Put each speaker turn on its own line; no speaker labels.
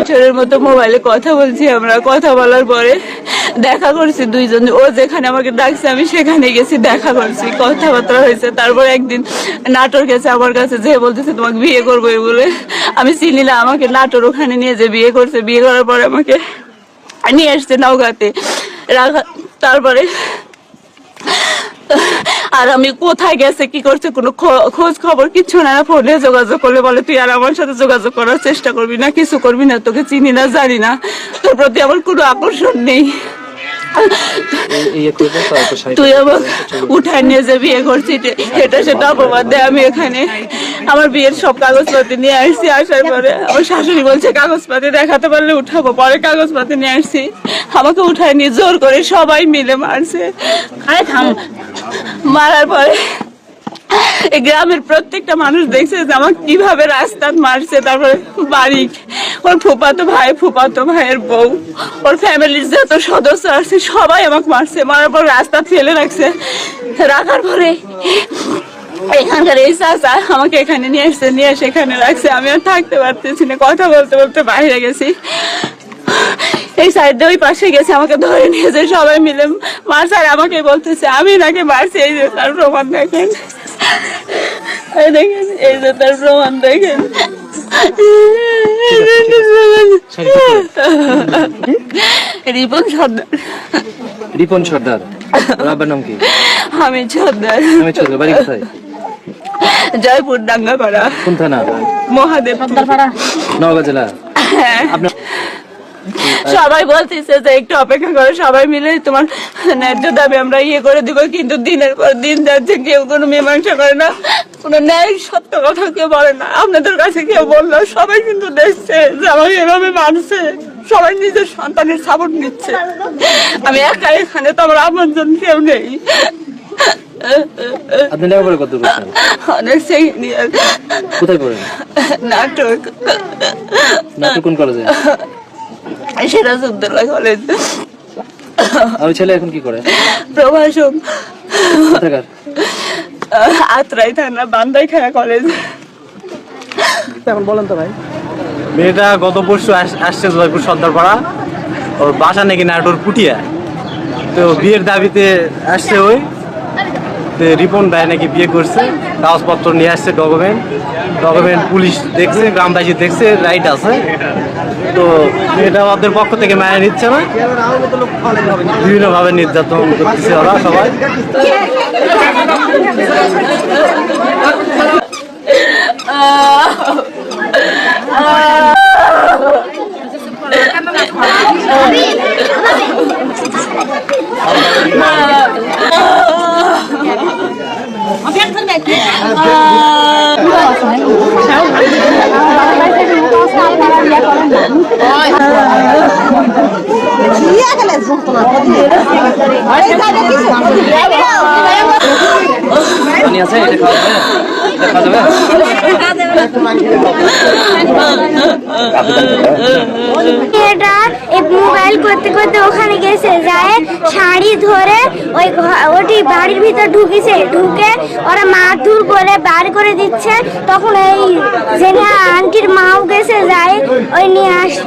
চোরের মতো মোবাইলে কথা বলছি, আমরা কথা বলার পরে দেখা করছি দুইজন। ও যেখানে আমাকে ডাকছে আমি সেখানে গেছি, দেখা করছি, কথাবার্তা হয়েছে। তারপর একদিন নাটোর গেছে আমার কাছে, যে বলতেছে তোমাকে বিয়ে করবো বলে। আমি চিনি না, আমাকে নাটোর ওখানে নিয়ে যে বিয়ে করছে। বিয়ে করার পরে আমাকে নিয়ে আসছে নওগাঁতে রাখা। তারপরে আর আমি কোথায় গেছে কি করছে কোনো খোঁজ খবর কিচ্ছু না। ফোনে যোগাযোগ করলে বলে তুই আর আমার সাথে যোগাযোগ করার চেষ্টা করবি না, কিছু করবি না, তোকে চিনি না জানি না, তোর প্রতি আমার কোনো আকর্ষণ নেই। তুই আমার উঠায় নিয়ে যে বিয়ে করছিস এটা সেটা অপবাদ দেয়। আমি এখানে আমার বিয়ের সব কাগজপাতি নিয়ে আসছি। আসার পরে আমার শাশুড়ি বলছে কাগজপাতি দেখাতে পারলে উঠাবো। পরে কাগজপাতি নিয়ে আসছি, আমাকে উঠায় নিয়ে জোর করে সবাই মিলে মারছে। মারার পরে গ্রামের প্রত্যেকটা মানুষ দেখছে যে আমাকে কিভাবে রাস্তায় মারছে। তারপরে বাড়ি ওর ফুফাতো ভাই, ফুফাতো ভাইয়ের বউ, ওর ফ্যামিলির যত সদস্য আছে সবাই আমাকে মারছে। মারার পর রাস্তা ফেলে রাখছে। রাখার পরে এখানকার এই চাচা আমাকে এখানে নিয়ে এসছে, নিয়ে এসে এখানে রাখছে। আমি আর থাকতে পারতেছি না, কথা বলতে বলতে বাইরে গেছি। এই সাইডে ওই পাশে গেছে, আমাকে ধরে নিয়েছে সবাই মিলে মারছে। আর আমাকে বলতেছে আমি নাকি মারছি। এই যে তার প্রমাণ দেখেন, এই দেখেন, এই যে তার প্রমাণ দেখেন। রিপন সর্দার।
রিপন সর্দার, বাবার নাম কি?
হামিদ সর্দার।
হামিদ সর্দার, বাড়ি কোথায়?
জয়পুর ডাঙ্গাপাড়া।
কোন থানা?
মহাদেব পাড়া,
নওগাঁ জেলা।
হ্যাঁ।
আপনার
সবাই বলতেছে যে একটু অপেক্ষা করো, সবাই মিলে তোমার ন্যায্য দাবি আমরা ইয়ে করে দিব। কিন্তু দিনের পর দিন যাচ্ছে, কেউ কোনো মীমাংসা করে না, কোনো ন্যায় সত্য কথা কেউ বলে না। আপনাদের কাছে কেউ বললো, সবাই কিন্তু দেখছে যে আমাকে এভাবে মানছে। সবাই নিজের সন্তানের সাপোর্ট নিচ্ছে। আমি একা এখানে, তো আমার আপনজন কেউ নেই।
আপনি লেখাপড়া কত করছেন?
অনেক সেকেন্ড ইয়ার।
কোথায় পড়েন?
নাটক।
নাটক কোন কলেজে?
সিরাজউদ্দৌলা কলেজ।
আর ছেলে এখন কি করে?
প্রভাষক।
কোথাকার?
আত্রাই থানা, বান্দাইখানা কলেজ।
এখন বলেন তো ভাই।
মেয়েটা গত পরশু আসছে জয়পুর সর্দারপাড়া, ওর বাসা নাকি নাটোর পুটিয়া। তো বিয়ের দাবিতে আসছে ওই রিপন ভাই নাকি বিয়ে করছে, কাগজপত্র নিয়ে আসছে, ডকুমেন্ট পুলিশ দেখছে, গ্রামবাসী দেখছে, রাইট আছে। তো এটা ওদের পক্ষ থেকে মেনে নিচ্ছে না, বিভিন্নভাবে নির্যাতন করতেছে ওরা সবাই।
পানি আছে? এটা খাওয়া যাবে?
এটা মোবাইল করতে করতে ওখানে গেছে, যায় শাড়ি ধরে ওটি বাড়ির ভিতর ঢুকেছে। ঢুকে ওরা মারধর করে বার করে দিচ্ছে। তখন এই জেনে আন্টির মাও গেছে, যায় ওই নিয়ে আসে।